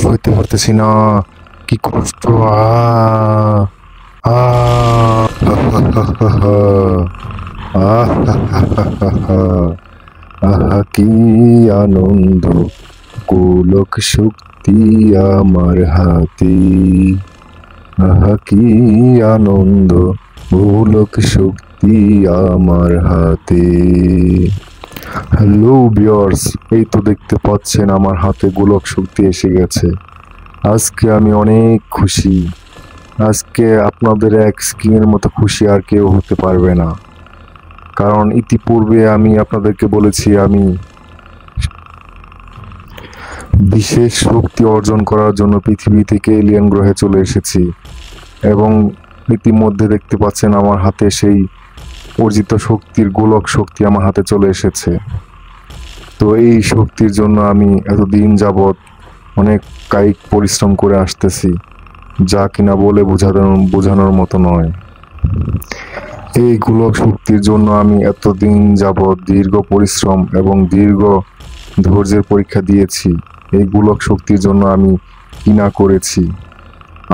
সইতে পারতেছি না, কি কষ্ট। আ আ আহা কি আনন্দ, গোলক শক্তি আমার হাতে। আহা কি আনন্দ, গোলক শক্তি আমার হাতে। হ্যালো ভিউয়ার্স, এই তো দেখতে পাচ্ছেন আমার হাতে গোলক শক্তি এসে গেছে। আজকে আমি অনেক খুশি। আজকে আপনাদের এক স্কিনের মতো খুশি আর কেউ হতে পারবে না। কারণ ইতিপূর্বে আমি আপনাদেরকে বলেছি আমি বিশেষ শক্তি অর্জন করার জন্য পৃথিবী থেকে এলিয়েন গ্রহে চলে এসেছি, এবং ইতিমধ্যে দেখতে পাচ্ছেন আমার হাতে সেই অর্জিত শক্তির গোলক শক্তি আমার হাতে চলে এসেছে। তো এই শক্তির জন্য আমি এতদিন যাবৎ অনেক কায়িক পরিশ্রম করে আসতেছি, যা কিনা বলে বোঝানোর মতো নয়। এই গোলক শক্তির জন্য আমি এতদিন যাবৎ দীর্ঘ পরিশ্রম এবং দীর্ঘ ধৈর্যের পরীক্ষা দিয়েছি। এই গোলক শক্তির জন্য আমি কি না করেছি।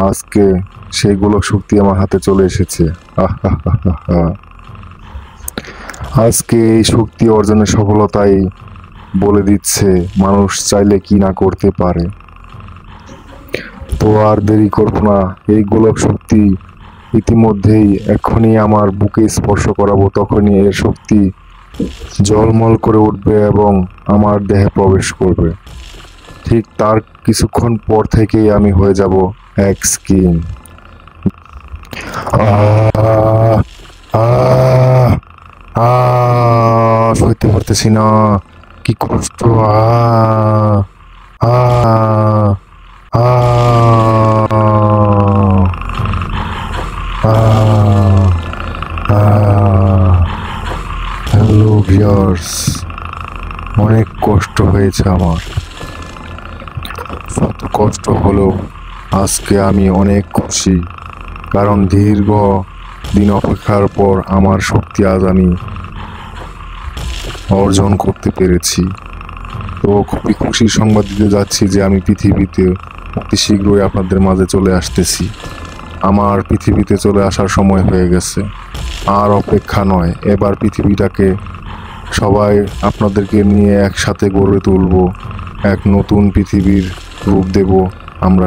আজকে সেই গোলক শক্তি আমার হাতে চলে এসেছে। আজকে এই শক্তি অর্জনের সফলতাই বলে দিচ্ছে মানুষ চাইলে কি না করতে পারে। তো আর দেরি করব না, এই গোলক শক্তি ইতিমধ্যেই এখনই আমার বুকে স্পর্শ করাবো, তখনই এর শক্তি ঝলমল করে উঠবে এবং আমার দেহে প্রবেশ করবে। ঠিক তার কিছুক্ষণ পর থেকেই আমি হয়ে যাব এক স্কিন। সইতে পারতেছি না, কি কষ্ট। আ আ আ হ্যালো ভিউয়ার্স, অনেক কষ্ট হয়েছে আমার। কত কষ্ট হলো, আজকে আমি অনেক খুশি। কারণ দীর্ঘ দিন অপেক্ষার পর আমার শক্তি আজ আমি অর্জন করতে পেরেছি। তো খুবই খুশির সংবাদ দিতে যাচ্ছি যে আমি পৃথিবীতে অতি শীঘ্রই আপনাদের মাঝে চলে আসতেছি। আমার পৃথিবীতে চলে আসার সময় হয়ে গেছে, আর অপেক্ষা নয়। এবার পৃথিবীটাকে সবাই আপনাদেরকে নিয়ে একসাথে গড়ে তুলব, এক নতুন পৃথিবীর রূপ দেব আমরা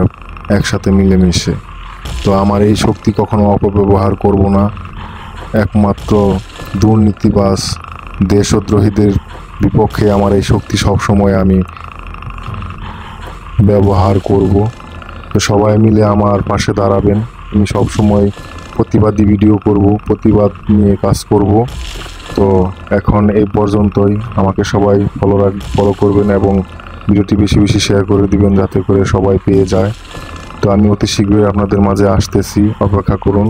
একসাথে মিলেমিশে। তো আমার এই শক্তি কখনো অপব্যবহার করব না। একমাত্র দুর্নীতিবাজ দেশদ্রোহীদের বিপক্ষে আমার এই শক্তি সবসময় আমি ব্যবহার করব। তো সবাই মিলে আমার পাশে দাঁড়াবেন। আমি সবসময় প্রতিবাদী ভিডিও করব, প্রতিবাদ নিয়ে কাজ করব। তো এখন এই পর্যন্তই। আমাকে সবাই ফলো করবেন এবং ভিডিওটি বেশি বেশি শেয়ার করে দিবেন, যাতে করে সবাই পেয়ে যায়। তো আমি অতি শীঘ্রই আপনাদের মাঝে আসতেছি, অপেক্ষা করুন।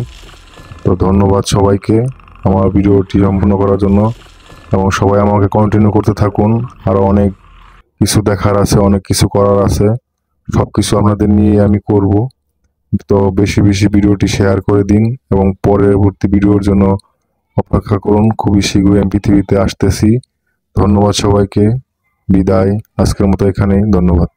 তো ধন্যবাদ সবাইকে আমার ভিডিওটি সম্পূর্ণ করার জন্য, এবং সবাই আমাকে কন্টিনিউ করতে থাকুন। আরও অনেক কিছু দেখার আছে, অনেক কিছু করার আছে, সব কিছু আপনাদের নিয়ে আমি করব। তো বেশি বেশি ভিডিওটি শেয়ার করে দিন এবং পরবর্তী ভিডিওর জন্য অপেক্ষা করুন। খুবই শীঘ্রই আমি পৃথিবীতে আসতেছি। ধন্যবাদ সবাইকে, বিদায় আজকের মতো এখানেই। ধন্যবাদ।